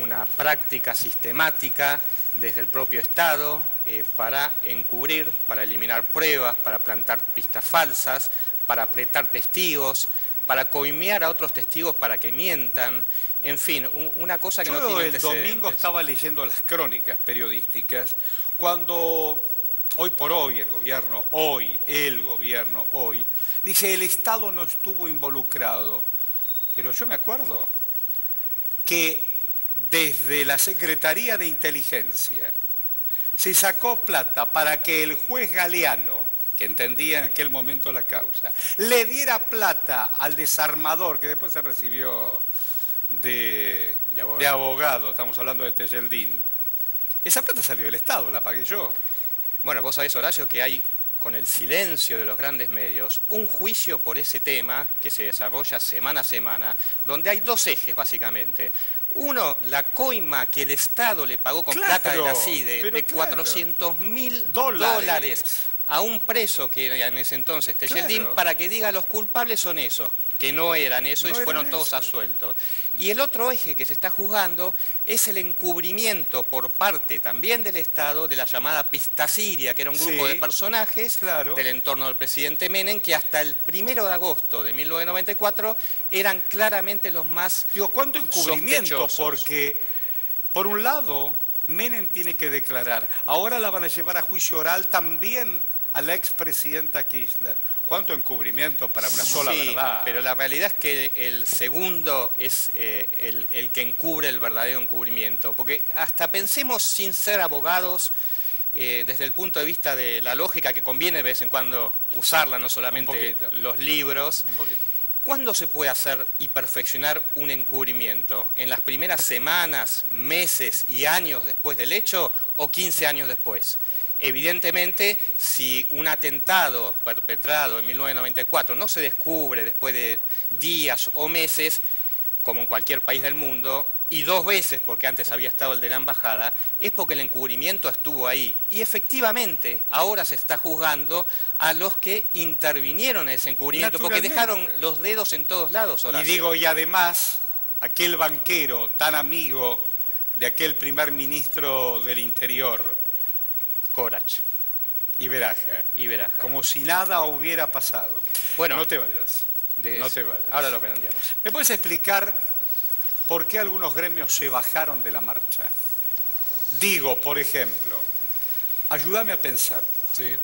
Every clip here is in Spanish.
una práctica sistemática desde el propio Estado para encubrir, para eliminar pruebas, para plantar pistas falsas, para apretar testigos, para coimear a otros testigos para que mientan. En fin, una cosa que no tiene antecedentes. Yo el domingo estaba leyendo las crónicas periodísticas cuando hoy por hoy el gobierno dice el Estado no estuvo involucrado. Pero yo me acuerdo que desde la Secretaría de Inteligencia se sacó plata para que el juez Galeano, que entendía en aquel momento la causa, le diera plata al desarmador, que después se recibió de abogado, estamos hablando de Tejeldín. Esa plata salió del Estado, la pagué yo. Bueno, vos sabés, Horacio, que hay, con el silencio de los grandes medios, un juicio por ese tema que se desarrolla semana a semana, donde hay dos ejes, básicamente. Uno, la coima que el Estado le pagó con plata de la CIDE de $400.000 a un preso que era en ese entonces Tejeldín, para que diga los culpables son esos, que no eran eso y fueron todos absueltos. Y el otro eje que se está juzgando es el encubrimiento por parte también del Estado de la llamada Pista Siria, que era un grupo de personajes del entorno del presidente Menem, que hasta el 1 de agosto de 1994 eran claramente los más ¿cuánto encubrimiento? sospechosos. Porque, por un lado, Menem tiene que declarar. Ahora la van a llevar a juicio oral también a la expresidenta Kirchner. ¿Cuánto encubrimiento para una sola verdad? Pero la realidad es que el segundo es el que encubre el verdadero encubrimiento. Porque hasta pensemos, sin ser abogados, desde el punto de vista de la lógica, que conviene de vez en cuando usarla, no solamente los libros. ¿Cuándo se puede hacer y perfeccionar un encubrimiento? ¿En las primeras semanas, meses y años después del hecho o 15 años después? Evidentemente, si un atentado perpetrado en 1994 no se descubre después de días o meses, como en cualquier país del mundo, y dos veces, porque antes había estado el de la embajada, es porque el encubrimiento estuvo ahí. Y efectivamente, ahora se está juzgando a los que intervinieron en ese encubrimiento, porque dejaron los dedos en todos lados, Horacio. Y además, aquel banquero tan amigo de aquel primer ministro del Interior, Corach. Y Beraja. Como si nada hubiera pasado. Bueno, no te vayas. No te vayas. Ahora lo redondeamos. ¿Me puedes explicar por qué algunos gremios se bajaron de la marcha? Digo, por ejemplo, ayúdame a pensar. Sí.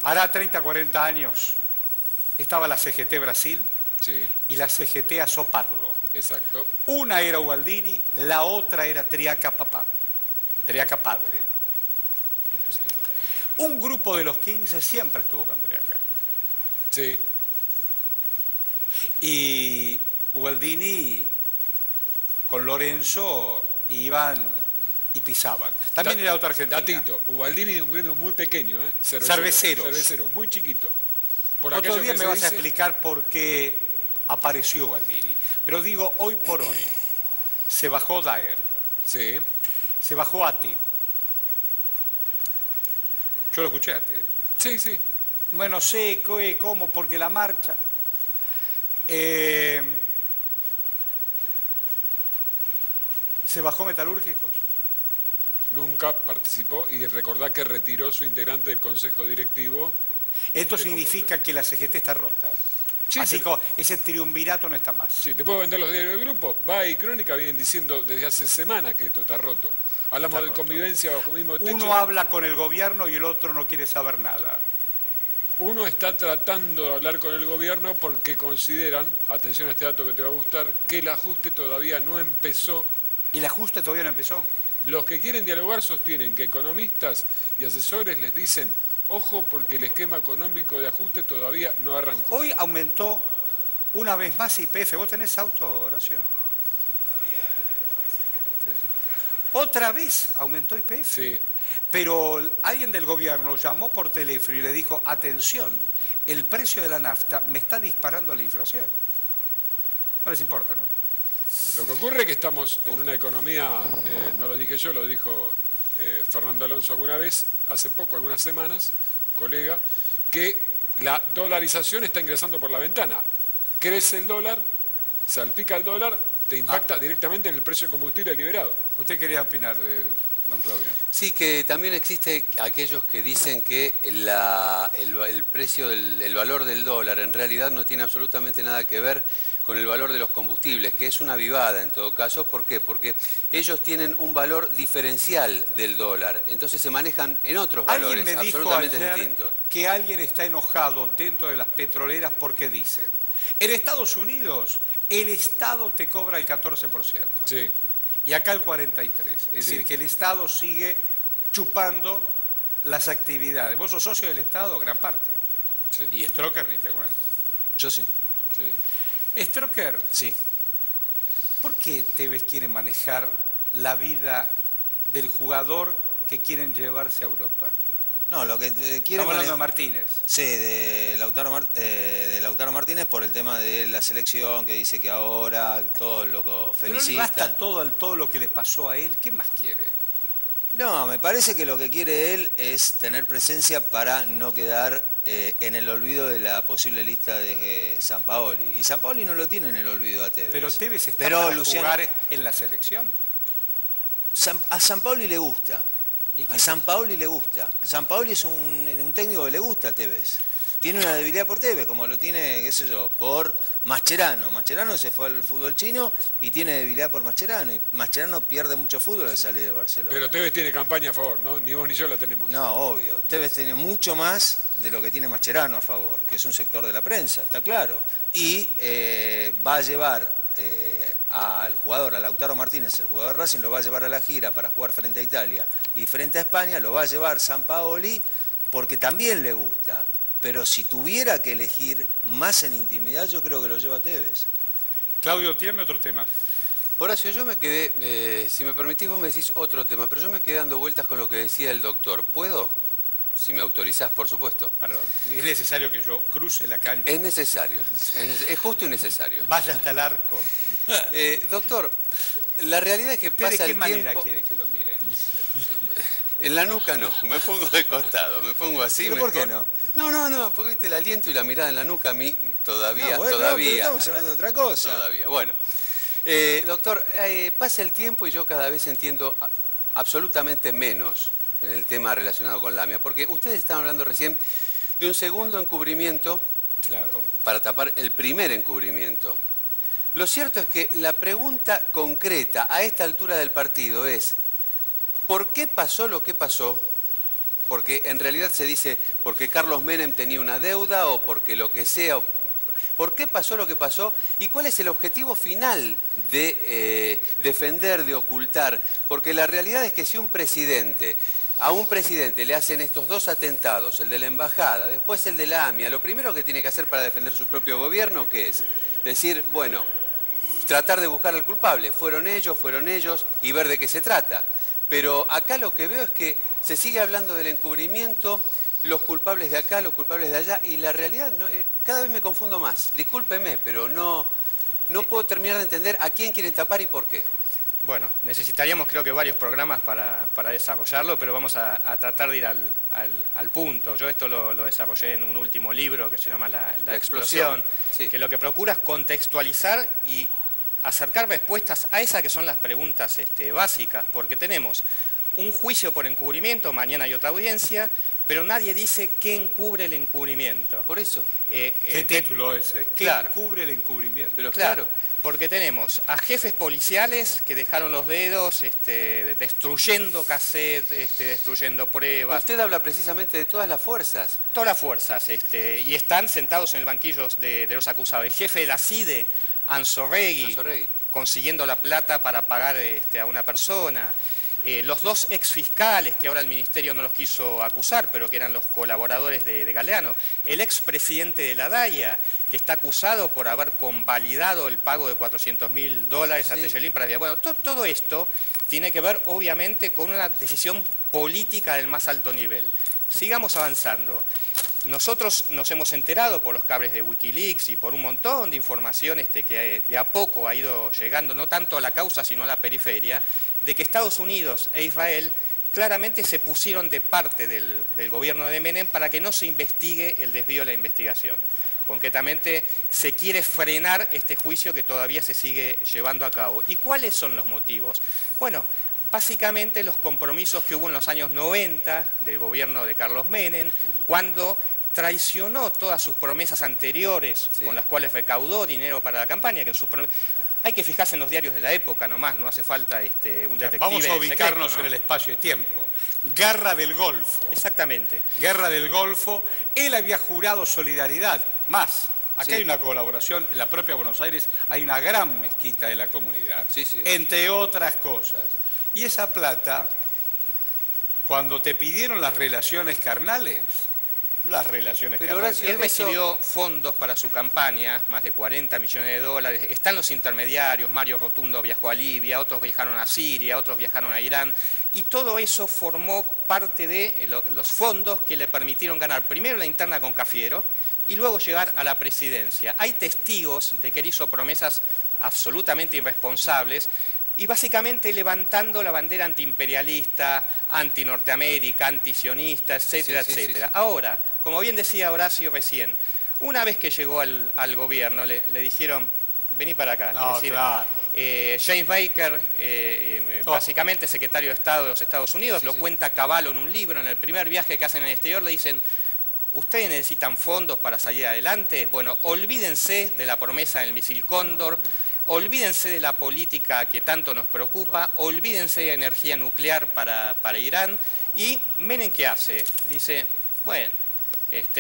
Hará 30, 40 años estaba la CGT Brasil y la CGT Azopardo. Exacto. Una era Ubaldini, la otra era Triaca Papá. Triaca Padre. Un grupo de los 15 siempre estuvo con Triaca. Sí. Y Ubaldini con Lorenzo iban y pisaban. También era otra Argentina. Datito, Ubaldini de un gremio muy pequeño, Cerveceros. Cerveceros, muy chiquito. Otro día me vas a explicar por qué apareció Ubaldini. Pero digo, hoy por hoy, se bajó Daer. Sí. Se bajó Ati. Yo lo escuché antes. Sí. Bueno, sé cómo, porque la marcha... ¿Se bajó Metalúrgicos? Nunca participó y recordá que retiró su integrante del Consejo Directivo. Esto significa que la CGT está rota. Sí, así que ese triunvirato no está más. Sí, te puedo vender los diarios del grupo. Va y Crónica vienen diciendo desde hace semanas que esto está roto. Hablamos de convivencia bajo el mismo techo. Uno habla con el gobierno y el otro no quiere saber nada. Uno está tratando de hablar con el gobierno porque consideran, atención a este dato que te va a gustar, que el ajuste todavía no empezó. ¿Y el ajuste todavía no empezó? Los que quieren dialogar sostienen que economistas y asesores les dicen, ojo porque el esquema económico de ajuste todavía no arrancó. Hoy aumentó una vez más YPF. ¿Vos tenés auto, Horacio? Otra vez aumentó YPF. Sí. Pero alguien del gobierno llamó por teléfono y le dijo, atención, el precio de la nafta me está disparando la inflación. No les importa, ¿no? Lo que ocurre es que estamos en una economía, no lo dije yo, lo dijo Fernando Alonso alguna vez, hace poco, algunas semanas, colega, que la dolarización está ingresando por la ventana. Crece el dólar, salpica el dólar te impacta directamente en el precio de combustible liberado. ¿Usted quería opinar, don Claudio? Sí, que también existe aquellos que dicen que el precio, el valor del dólar en realidad no tiene absolutamente nada que ver con el valor de los combustibles, que es una vivada en todo caso. ¿Por qué? Porque ellos tienen un valor diferencial del dólar, entonces se manejan en otros valores Alguien me dijo absolutamente ayer distintos. que alguien está enojado dentro de las petroleras porque dicen, en Estados Unidos el Estado te cobra el 14%. Sí. Y acá el 43%. Es decir, que el Estado sigue chupando las actividades. Vos sos socio del Estado, gran parte. Sí. Y Stroker ni te cuento. Yo sí. Sí. Stroker, Sí. ¿por qué Tevez quiere manejar la vida del jugador que quieren llevarse a Europa? No, lo que quiere Estamos hablando de manejar... Martínez. Sí, de Lautaro Martínez por el tema de la selección, que dice que ahora todos lo Pero no le felicitan. basta todo lo que le pasó a él. ¿Qué más quiere? No, me parece que lo que quiere él es tener presencia para no quedar en el olvido de la posible lista de Sampaoli. Y Sampaoli no lo tiene en el olvido a Tevez. Pero Tevez está Pero para Luciano- jugar en la selección. A Sampaoli le gusta. ¿Y qué A es? Sampaoli le gusta. Sampaoli es un técnico que le gusta a Tevez. Tiene una debilidad por Tevez, como lo tiene, qué sé yo, por Mascherano. Mascherano se fue al fútbol chino y tiene debilidad por Mascherano. Y Mascherano pierde mucho fútbol al salir de Barcelona. Pero Tevez tiene campaña a favor, ¿no? Ni vos ni yo la tenemos. No, obvio. Tevez tiene mucho más de lo que tiene Mascherano a favor, que es un sector de la prensa, está claro. Y va a llevar al jugador, a Lautaro Martínez, el jugador de Racing, lo va a llevar a la gira para jugar frente a Italia y frente a España, lo va a llevar Sampaoli porque también le gusta. Pero si tuviera que elegir más en intimidad, yo creo que lo lleva Tevez. Claudio, tírame otro tema. Horacio, yo me quedé, si me permitís vos me decís otro tema, pero yo me quedé dando vueltas con lo que decía el doctor. ¿Puedo? Si me autorizás, por supuesto. Perdón, es necesario que yo cruce la cancha, Es necesario, es justo y necesario. vaya hasta el arco. Doctor, la realidad es que ¿Usted de pasa qué el manera tiempo... quiere que lo mire? En la nuca no, me pongo de costado, me pongo así. ¿Pero por qué no? No, porque viste el aliento y la mirada en la nuca a mí todavía, No, bueno, pero todavía. estamos hablando de otra cosa. Todavía, bueno. Doctor, pasa el tiempo y yo cada vez entiendo absolutamente menos en el tema relacionado con Lamia, porque ustedes estaban hablando recién de un segundo encubrimiento Claro. para tapar el primer encubrimiento. Lo cierto es que la pregunta concreta a esta altura del partido es, ¿por qué pasó lo que pasó? Porque en realidad se dice, porque Carlos Menem tenía una deuda o porque lo que sea. ¿Por qué pasó lo que pasó? ¿Y cuál es el objetivo final de defender, de ocultar? Porque la realidad es que si a un presidente le hacen estos dos atentados, el de la embajada, después el de la AMIA, lo primero que tiene que hacer para defender su propio gobierno, ¿qué es? Decir, bueno, tratar de buscar al culpable. Fueron ellos, y ver de qué se trata. Pero acá lo que veo es que se sigue hablando del encubrimiento, los culpables de acá, los culpables de allá, y la realidad cada vez me confundo más. Discúlpeme, pero no puedo terminar de entender a quién quieren tapar y por qué. Bueno, necesitaríamos creo que varios programas para desarrollarlo, pero vamos a tratar de ir al punto. Yo esto lo desarrollé en un último libro que se llama La explosión, sí. que lo que procura es contextualizar y acercar respuestas a esas que son las preguntas básicas, porque tenemos un juicio por encubrimiento, mañana hay otra audiencia, pero nadie dice qué encubre el encubrimiento. Por eso. ¿Qué título ese? ¿Qué claro. cubre el encubrimiento? Pero Claro, claro. porque tenemos a jefes policiales que dejaron los dedos destruyendo cassettes, destruyendo pruebas, Usted habla precisamente de todas las fuerzas. todas las fuerzas, y están sentados en el banquillo de los acusados. El jefe de la CIDE, Anzorregui, consiguiendo la plata para pagar a una persona. Los dos exfiscales, que ahora el ministerio no los quiso acusar, pero que eran los colaboradores de Galeano. El expresidente de la DAIA, que está acusado por haber convalidado el pago de $400.000 a Tejelín para Bueno, todo esto tiene que ver, obviamente, con una decisión política del más alto nivel. Sigamos avanzando. Nosotros nos hemos enterado por los cables de Wikileaks y por un montón de información que de a poco ha ido llegando, no tanto a la causa, sino a la periferia, de que Estados Unidos e Israel claramente se pusieron de parte del gobierno de Menem para que no se investigue el desvío de la investigación. Concretamente, se quiere frenar este juicio que todavía se sigue llevando a cabo. ¿Y cuáles son los motivos? Bueno, básicamente los compromisos que hubo en los años 90 del gobierno de Carlos Menem, cuando traicionó todas sus promesas anteriores, con las cuales recaudó dinero para la campaña, que en sus promesas... Hay que fijarse en los diarios de la época nomás, no hace falta un detective. Vamos a ubicarnos secreto, ¿no? en el espacio de tiempo. Guerra del Golfo. Exactamente. Guerra del Golfo. Él había jurado solidaridad. Más, acá hay una colaboración. En la propia Buenos Aires hay una gran mezquita de la comunidad. Entre otras cosas. Y esa plata, cuando te pidieron las relaciones carnales, Él recibió fondos para su campaña, más de 40 millones de dólares. Están los intermediarios, Mario Rotundo viajó a Libia, otros viajaron a Siria, otros viajaron a Irán. Y todo eso formó parte de los fondos que le permitieron ganar primero la interna con Cafiero y luego llegar a la presidencia. Hay testigos de que él hizo promesas absolutamente irresponsables, y básicamente levantando la bandera antiimperialista, anti-Norteamérica, antisionista, etcétera, etcétera. Ahora, como bien decía Horacio recién, una vez que llegó al gobierno, le dijeron, vení para acá. James Baker, básicamente secretario de Estado de los Estados Unidos, lo cuenta Cavallo en un libro, en el primer viaje que hacen en el exterior, le dicen, ¿ustedes necesitan fondos para salir adelante? Bueno, olvídense de la promesa del misil Cóndor, olvídense de la política que tanto nos preocupa, olvídense de energía nuclear para Irán. Y Menem, ¿qué hace? Dice, bueno,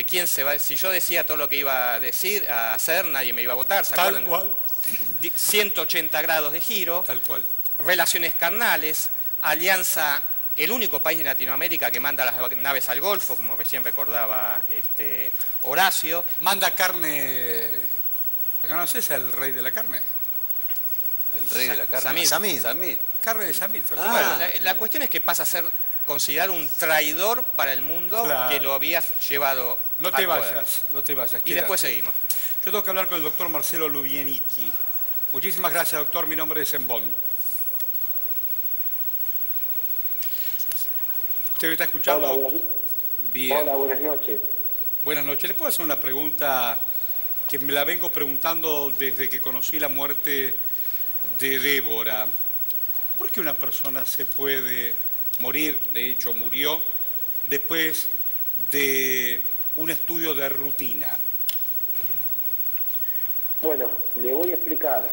¿quién se va? Si yo decía todo lo que iba a decir, a hacer, nadie me iba a votar, ¿se acuerdan? Tal cual. 180 grados de giro. Tal cual. Relaciones carnales, alianza, el único país de Latinoamérica que manda las naves al Golfo, como recién recordaba Horacio. Manda carne... ¿Acá no es el rey de la carne? El rey de la carne. Samid. Carne de Samid. Bueno, la cuestión es que pasa a ser considerado un traidor para el mundo que lo había llevado No te vayas. Y después seguimos. Yo tengo que hablar con el doctor Marcelo Lubienicki. Muchísimas gracias, doctor. Mi nombre es Embón. ¿Usted me está escuchando? Hola, bien. Hola, buenas noches. Buenas noches. ¿Le puedo hacer una pregunta que me la vengo preguntando desde que conocí la muerte de Débora? ¿Por qué una persona se puede morir, de hecho murió, después de un estudio de rutina? Bueno, le voy a explicar.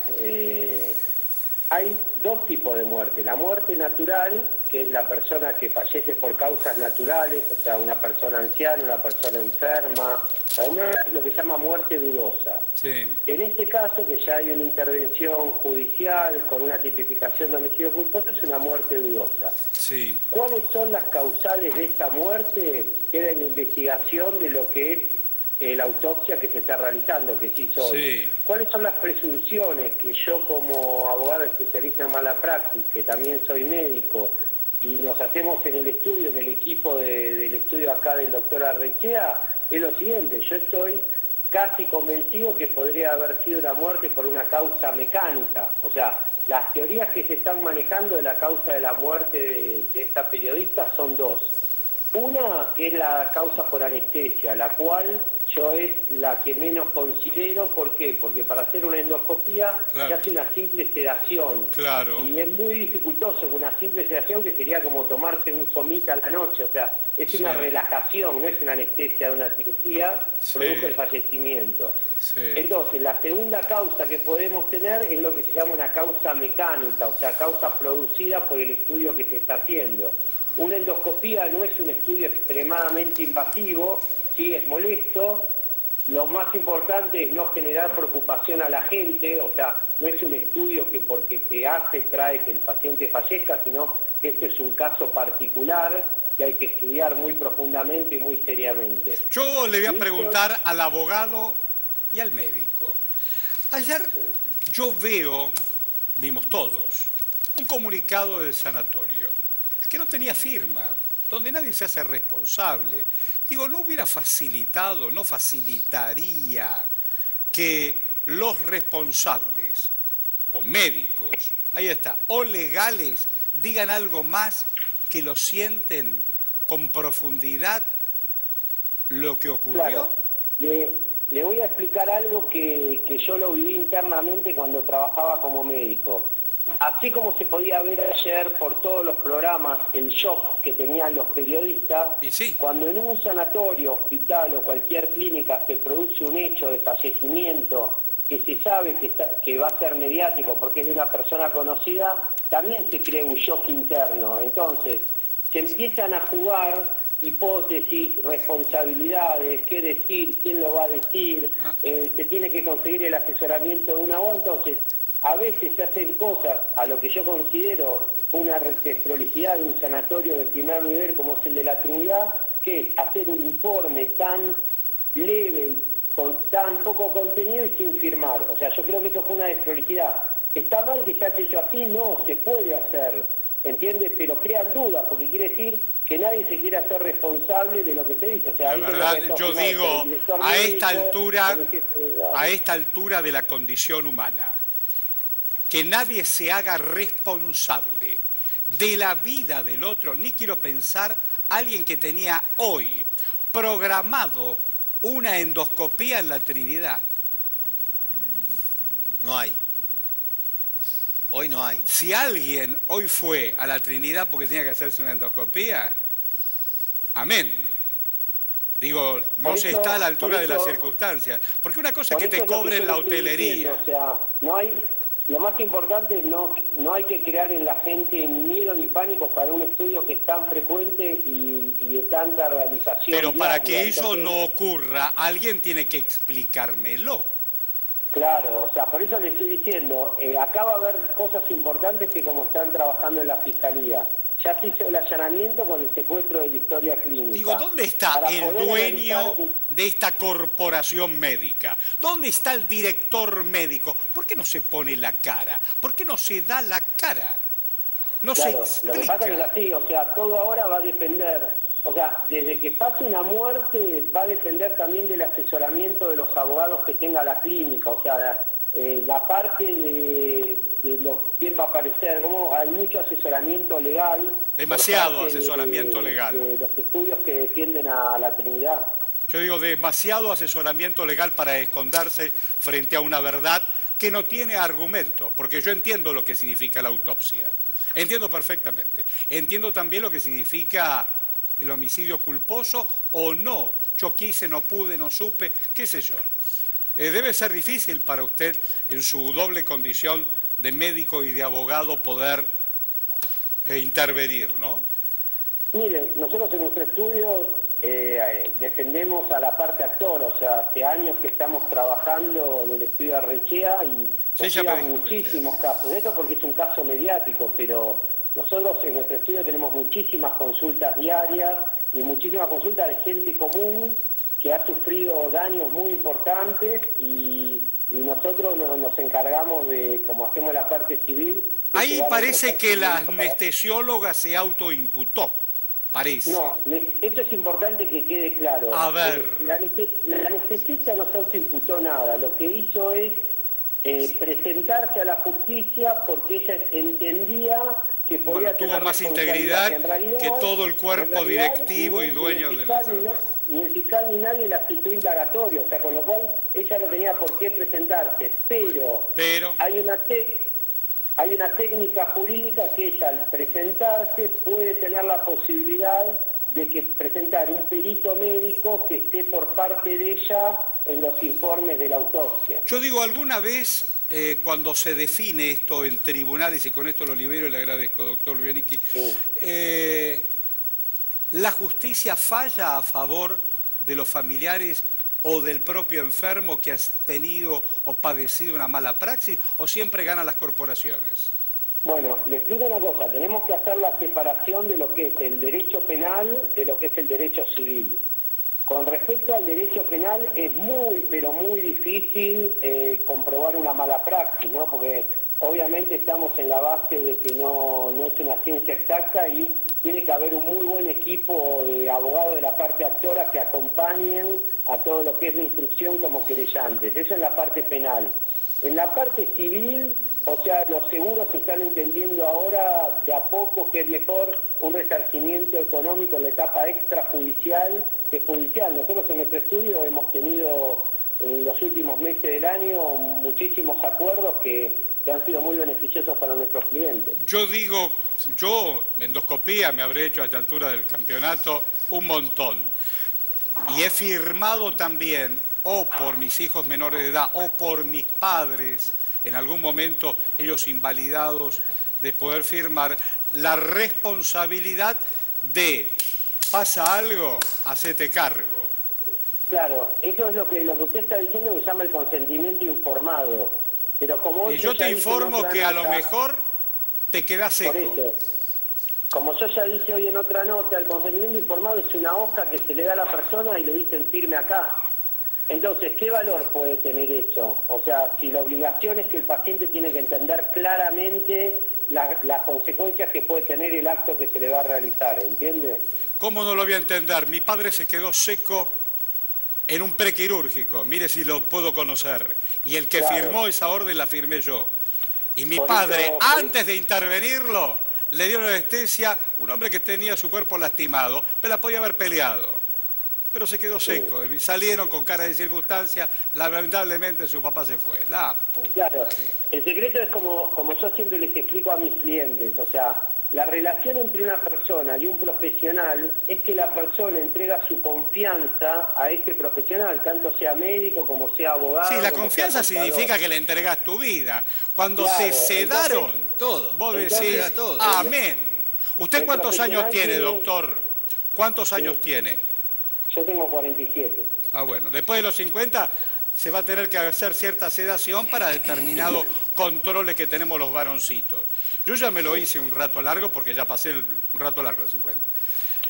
Hay dos tipos de muerte. La muerte natural, que es la persona que fallece por causas naturales, o sea, una persona anciana, una persona enferma, lo que se llama muerte dudosa. Sí. En este caso, que ya hay una intervención judicial con una tipificación de homicidio culposo, es una muerte dudosa. Sí. ¿Cuáles son las causales de esta muerte? Queda en la investigación de lo que es la autopsia que se está realizando, que sí soy. Sí. ¿Cuáles son las presunciones que yo como abogado especialista en mala praxis, que también soy médico, y nos hacemos en el estudio, en el equipo del estudio acá del doctor Arrechea, es lo siguiente: yo estoy casi convencido que podría haber sido una muerte por una causa mecánica. O sea, las teorías que se están manejando de la causa de la muerte de esta periodista son dos. Una, que es la causa por anestesia, la cual yo es la que menos considero. ¿Por qué? Porque para hacer una endoscopía se hace una simple sedación. Claro. Y es muy dificultoso una simple sedación, que sería como tomarse un somita a la noche. O sea, es una relajación, no es una anestesia de una cirugía, produjo el fallecimiento. Sí. Entonces, la segunda causa que podemos tener es lo que se llama una causa mecánica, o sea, causa producida por el estudio que se está haciendo. Una endoscopía no es un estudio extremadamente invasivo, sí es molesto. Lo más importante es no generar preocupación a la gente, o sea, no es un estudio que porque se hace trae que el paciente fallezca, sino que este es un caso particular que hay que estudiar muy profundamente y muy seriamente. Yo le voy a preguntar al abogado y al médico. Ayer yo vimos todos, un comunicado del sanatorio que no tenía firma, donde nadie se hace responsable. Digo, ¿no hubiera facilitado, no facilitaría que los responsables, o médicos, ahí está, o legales, digan algo más, que lo sienten con profundidad lo que ocurrió? Claro. le voy a explicar algo que yo lo viví internamente cuando trabajaba como médico. Así como se podía ver ayer por todos los programas el shock que tenían los periodistas, Y sí. cuando en un sanatorio, hospital o cualquier clínica se produce un hecho de fallecimiento que se sabe que va a ser mediático porque es de una persona conocida, también se crea un shock interno. Entonces, se empiezan a jugar hipótesis, responsabilidades, qué decir, quién lo va a decir, se tiene que conseguir el asesoramiento de una voz. Entonces, a veces se hacen cosas a lo que yo considero una desprolijidad de un sanatorio de primer nivel como es el de la Trinidad, que es hacer un informe tan leve, con tan poco contenido y sin firmar. O sea, yo creo que eso fue una desprolijidad. ¿Está mal que se haya hecho así? No, se puede hacer, ¿entiendes? Pero crean dudas, porque quiere decir que nadie se quiere hacer responsable de lo que se dice. O sea, La verdad, yo digo, a esta altura de la condición humana, que nadie se haga responsable de la vida del otro, ni quiero pensar alguien que tenía hoy programado una endoscopía en la Trinidad. No hay. Hoy no hay. Si alguien hoy fue a la Trinidad porque tenía que hacerse una endoscopía, amén. Digo, no se está a la altura de las circunstancias. Porque una cosa es que te cobren la hotelería. O sea, no hay... Lo más importante es no hay que crear en la gente ni miedo ni pánico para un estudio que es tan frecuente y de tanta realización. Pero para diaria. que eso Entonces, no ocurra, alguien tiene que explicármelo. Claro, o sea, por eso le estoy diciendo, acá va a haber cosas importantes que como están trabajando en la Fiscalía. Ya se hizo el allanamiento con el secuestro de la historia clínica. Digo, ¿dónde está Para el poder dueño analizar... de esta corporación médica? ¿Dónde está el director médico? ¿Por qué no se pone la cara? ¿Por qué no se da la cara? No Claro, se lo que pasa es que es explica. así, o sea, todo ahora va a depender, o sea, desde que pase una muerte va a depender también del asesoramiento de los abogados que tenga la clínica, o sea, la parte de quién va a aparecer, como hay mucho asesoramiento legal. Demasiado por parte asesoramiento legal. De los estudios que defienden a la Trinidad. Yo digo, demasiado asesoramiento legal para esconderse frente a una verdad que no tiene argumento, porque yo entiendo lo que significa la autopsia. Entiendo perfectamente. Entiendo también lo que significa el homicidio culposo o no. Yo quise, no pude, no supe, qué sé yo. Debe ser difícil para usted, en su doble condición de médico y de abogado, poder intervenir, ¿no? Mire, nosotros en nuestro estudio defendemos a la parte actor, o sea, hace años que estamos trabajando en el estudio Arrechea y nos llegan muchísimos casos. Esto porque es un caso mediático, pero nosotros en nuestro estudio tenemos muchísimas consultas diarias y muchísimas consultas de gente común que ha sufrido daños muy importantes y nosotros nos encargamos de, como hacemos la parte civil... Ahí parece que la anestesióloga se autoimputó, parece. No, eso es importante que quede claro. A ver. La anestesista no se autoimputó nada, lo que hizo es presentarse a la justicia porque ella entendía que podía tuvo tener más integridad que todo el cuerpo directivo y dueño del sanatorio. Ni el fiscal ni nadie la citó indagatorio, o sea, con lo cual ella no tenía por qué presentarse, pero hay una técnica jurídica que ella al presentarse puede tener la posibilidad de que presentar un perito médico que esté por parte de ella en los informes de la autopsia. Yo digo, alguna vez cuando se define esto en tribunales, y con esto lo libero y le agradezco, doctor Lubianicki, sí. ¿La justicia falla a favor de los familiares o del propio enfermo que ha tenido o padecido una mala praxis, o siempre ganan las corporaciones? Bueno, le explico una cosa, tenemos que hacer la separación de lo que es el derecho penal de lo que es el derecho civil. Con respecto al derecho penal es muy, pero muy difícil comprobar una mala praxis, ¿no? Porque obviamente estamos en la base de que no es una ciencia exacta y tiene que haber un muy buen equipo de abogados de la parte actora que acompañen a todo lo que es la instrucción como querellantes. Eso en la parte penal. En la parte civil, o sea, los seguros se están entendiendo ahora de a poco que es mejor un resarcimiento económico en la etapa extrajudicial que judicial. Nosotros en nuestro estudio hemos tenido en los últimos meses del año muchísimos acuerdos que han sido muy beneficiosos para nuestros clientes. Yo digo, yo endoscopía me habré hecho a esta altura del campeonato un montón. Y he firmado también, o por mis hijos menores de edad, o por mis padres, en algún momento ellos invalidados, de poder firmar la responsabilidad de, pasa algo, hacete cargo. Claro, eso es lo que usted está diciendo, que se llama el consentimiento informado. Pero como hoy Y yo te informo que a lo mejor te quedás seco. Por eso, como yo ya dije hoy en otra nota, el consentimiento informado es una hoja que se le da a la persona y le dicen firme acá. Entonces, ¿qué valor puede tener eso? O sea, si la obligación es que el paciente tiene que entender claramente las consecuencias que puede tener el acto que se le va a realizar, ¿entiende? ¿Cómo no lo voy a entender? Mi padre se quedó seco en un prequirúrgico, mire si lo puedo conocer. Y el que firmó esa orden la firmé yo. Y mi padre, antes de intervenirlo, le dio anestesia, un hombre que tenía su cuerpo lastimado, pero la podía haber peleado. Pero se quedó seco. Sí. Salieron con cara de circunstancia, lamentablemente su papá se fue. Claro, el secreto es como yo siempre les explico a mis clientes, o sea, la relación entre una persona y un profesional es que la persona entrega su confianza a este profesional, tanto sea médico como sea abogado. Sí, la confianza significa que le entregas tu vida. Cuando te sedaron, todo. Vos decís, todo. Amén. ¿Usted cuántos años tiene, doctor? ¿Cuántos años tiene? Yo tengo 47. Ah, bueno. Después de los 50 se va a tener que hacer cierta sedación para determinados controles que tenemos los varoncitos. Yo ya me lo hice un rato largo porque ya pasé un rato largo de 50.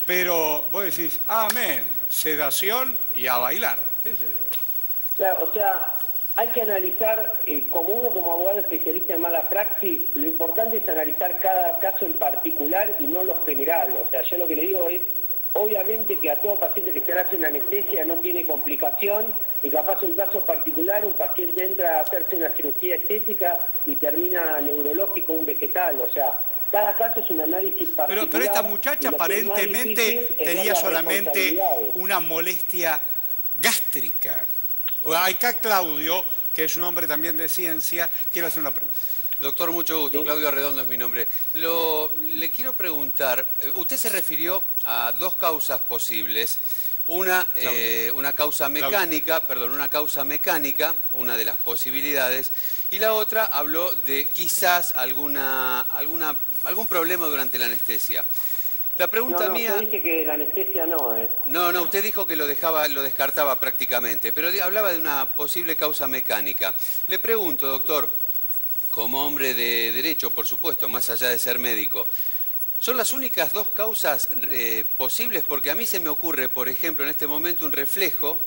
Pero vos decís, amén, sedación y a bailar. ¿Qué sé yo? Claro, o sea, hay que analizar, como uno como abogado especialista en mala praxis, lo importante es analizar cada caso en particular y no lo general. O sea, yo lo que le digo es, obviamente que a todo paciente que se le hace una anestesia no tiene complicación, y capaz un caso particular, un paciente entra a hacerse una cirugía estética y termina neurológico, un vegetal, o sea, cada caso es un análisis particular. Pero esta muchacha aparentemente tenía solamente una molestia gástrica. Acá Claudio, que es un hombre también de ciencia, quiere hacer una pregunta. Doctor, mucho gusto. Claudio Arredondo es mi nombre. Le quiero preguntar, usted se refirió a dos causas posibles. Una causa mecánica, una de las posibilidades, y la otra habló de quizás algún problema durante la anestesia. La pregunta mía... Usted dice que la anestesia no, ¿eh? No, usted dijo que lo descartaba prácticamente, pero hablaba de una posible causa mecánica. Le pregunto, doctor, como hombre de derecho, por supuesto, más allá de ser médico, ¿son las únicas dos causas posibles? Porque a mí se me ocurre, por ejemplo, en este momento un reflejo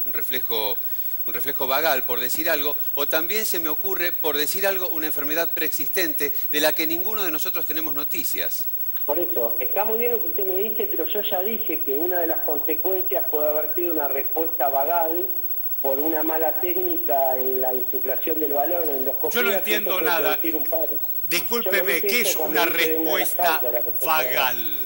vagal, por decir algo, o también se me ocurre, por decir algo, una enfermedad preexistente de la que ninguno de nosotros tenemos noticias. Por eso, está muy bien lo que usted me dice, pero yo ya dije que una de las consecuencias puede haber sido una respuesta vagal por una mala técnica en la insuflación del balón en los Yo no entiendo nada. Discúlpeme, ¿qué es una respuesta vagal?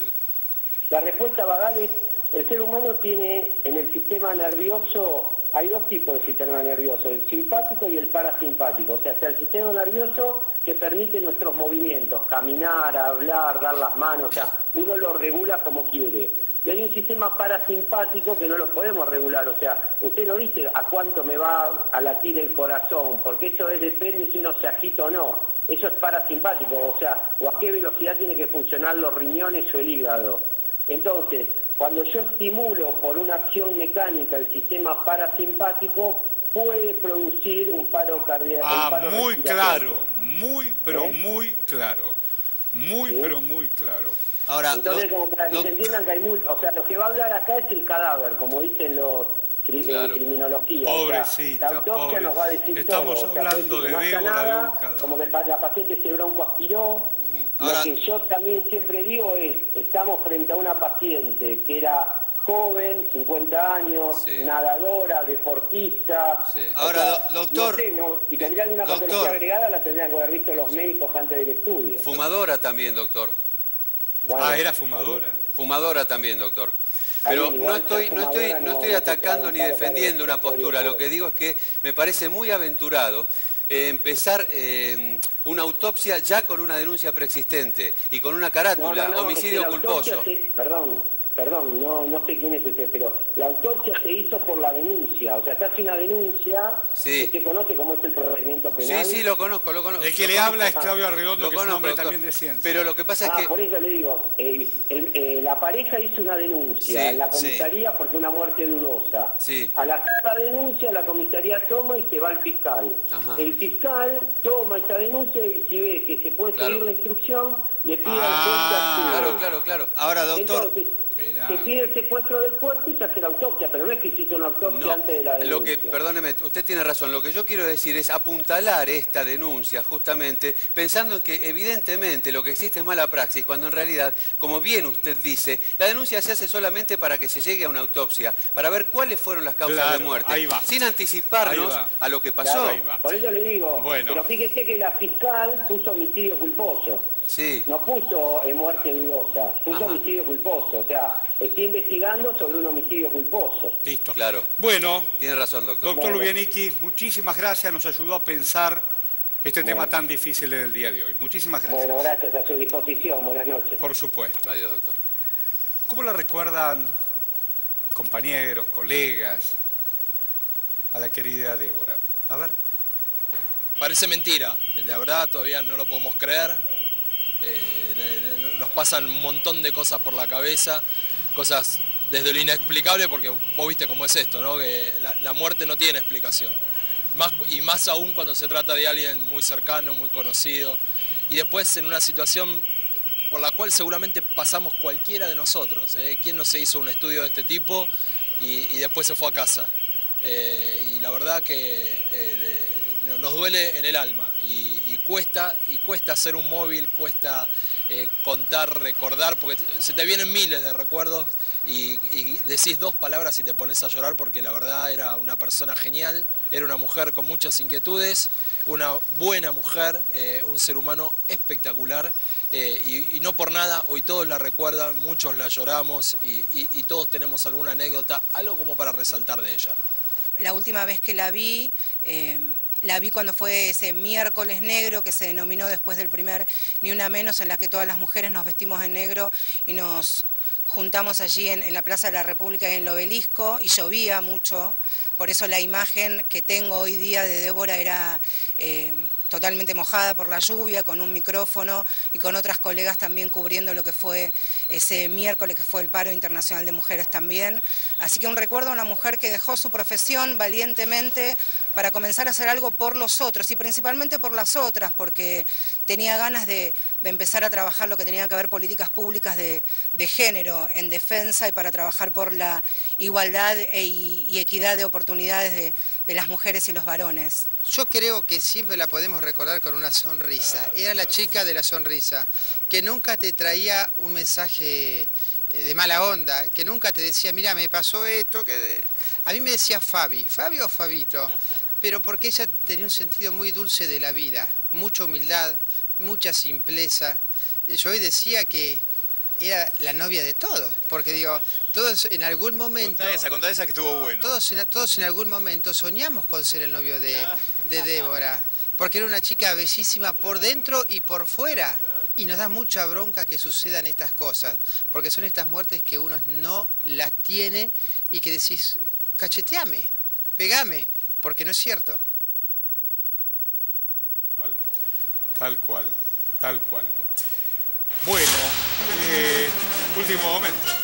La respuesta vagal es, el ser humano tiene en el sistema nervioso, hay dos tipos de sistema nervioso, el simpático y el parasimpático. O sea, el sistema nervioso que permite nuestros movimientos, caminar, hablar, dar las manos, o sea, uno lo regula como quiere. Y hay un sistema parasimpático que no lo podemos regular, o sea, usted no dice a cuánto me va a latir el corazón, porque eso depende si uno se agita o no. Eso es parasimpático, o sea, o a qué velocidad tiene que funcionar los riñones o el hígado. Entonces, cuando yo estimulo por una acción mecánica el sistema parasimpático, puede producir un paro cardíaco. Muy claro, pero muy claro. Pero muy claro. Ahora, entonces, como para que se entiendan que hay o sea, lo que va a hablar acá es el cadáver, como dicen los criminología. Pobrecita, o sea, la autopsia nos va a decir estamos todo. hablando de Débora, de un cadáver. Como que la paciente se broncoaspiró. Ahora, lo que yo también siempre digo es, estamos frente a una paciente que era joven, 50 años, nadadora, deportista. Ahora, doctor... si tendría alguna patología agregada, la tendrían que haber visto los médicos antes del estudio. Fumadora también, doctor. Bueno, ¿era fumadora? Fumadora también, doctor. Pero bien, no igual estoy, ser no estoy, fumadora no estoy no atacando te ni trae defendiendo una para postura. Lo que digo es que me parece muy aventurado empezar una autopsia ya con una denuncia preexistente y con una carátula, No, es que homicidio la autopsia culposo. perdón, no sé quién es usted, pero la autopsia se hizo por la denuncia, o sea, se hace una denuncia, Sí. ¿usted conoce cómo es el procedimiento penal? Sí, lo conozco. El que lo le conozco. habla es Claudio Arredondo, Lo que es un conozco, hombre doctor. también de ciencia. Pero lo que pasa es que... Por eso le digo, la pareja hizo una denuncia Sí, en la comisaría porque una muerte dudosa. Sí. Al hacer la denuncia, la comisaría toma y se va al fiscal. Ajá. El fiscal toma esa denuncia y si ve que se puede Claro. seguir la instrucción, le pide al juez que actúe. Claro. Ahora, doctor, Entonces, se pide el secuestro del cuerpo y se hace la autopsia, pero no es que se hizo una autopsia No, antes de la denuncia. perdóneme, usted tiene razón. Lo que yo quiero decir es apuntalar esta denuncia justamente pensando en que evidentemente lo que existe es mala praxis, cuando en realidad, como bien usted dice, la denuncia se hace solamente para que se llegue a una autopsia, para ver cuáles fueron las causas de muerte, ahí va. sin anticiparnos Ahí va. a lo que pasó. Claro, Ahí va. por eso le digo, Bueno. pero fíjese que la fiscal puso homicidio culposo. Sí. No puso muerte dudosa, puso Ajá. homicidio culposo. O sea, estoy investigando sobre un homicidio culposo. Listo. Claro. Bueno, Tiene razón, doctor. doctor Bueno. Lubianichi, muchísimas gracias, nos ayudó a pensar este tema tan difícil del día de hoy. Muchísimas gracias. Bueno, gracias, a su disposición. Buenas noches. Por supuesto. Adiós, doctor. ¿Cómo la recuerdan compañeros, colegas, a la querida Débora? A ver. Parece mentira, la verdad todavía no lo podemos creer. Nos pasan un montón de cosas por la cabeza, cosas desde lo inexplicable, porque vos viste cómo es esto, ¿no? Que la muerte no tiene explicación. Más aún cuando se trata de alguien muy cercano, muy conocido, y después en una situación por la cual seguramente pasamos cualquiera de nosotros. ¿Quién no se hizo un estudio de este tipo y después se fue a casa? Y la verdad que nos duele en el alma y cuesta hacer un móvil, cuesta contar, recordar, porque se te vienen miles de recuerdos y decís dos palabras y te pones a llorar, porque la verdad era una persona genial, era una mujer con muchas inquietudes, una buena mujer, un ser humano espectacular, y no por nada hoy todos la recuerdan, muchos la lloramos y todos tenemos alguna anécdota, algo como para resaltar de ella, ¿no? La última vez que la vi cuando fue ese miércoles negro que se denominó después del primer Ni Una Menos, en la que todas las mujeres nos vestimos de negro y nos juntamos allí en la Plaza de la República y en el Obelisco, y llovía mucho. Por eso la imagen que tengo hoy día de Débora era totalmente mojada por la lluvia, con un micrófono y con otras colegas también cubriendo lo que fue ese miércoles, que fue el paro internacional de mujeres también. Así que un recuerdo a una mujer que dejó su profesión valientemente para comenzar a hacer algo por los otros y principalmente por las otras, porque tenía ganas de empezar a trabajar lo que tenía que ver políticas públicas de género en defensa y para trabajar por la igualdad y equidad de oportunidades de las mujeres y los varones. Yo creo que siempre la podemos recordar con una sonrisa. Era la chica de la sonrisa, que nunca te traía un mensaje de mala onda, que nunca te decía, mira, me pasó esto. A mí me decía Fabi o Fabito, pero porque ella tenía un sentido muy dulce de la vida, mucha humildad, mucha simpleza. Yo hoy decía que era la novia de todos, porque digo, todos en algún momento... Contá esa que estuvo bueno. Todos en algún momento soñamos con ser el novio de Débora, porque era una chica bellísima por dentro y por fuera. Y nos da mucha bronca que sucedan estas cosas, porque son estas muertes que uno no las tiene y que decís, cacheteame, pegame, porque no es cierto. Tal cual. Bueno, último momento.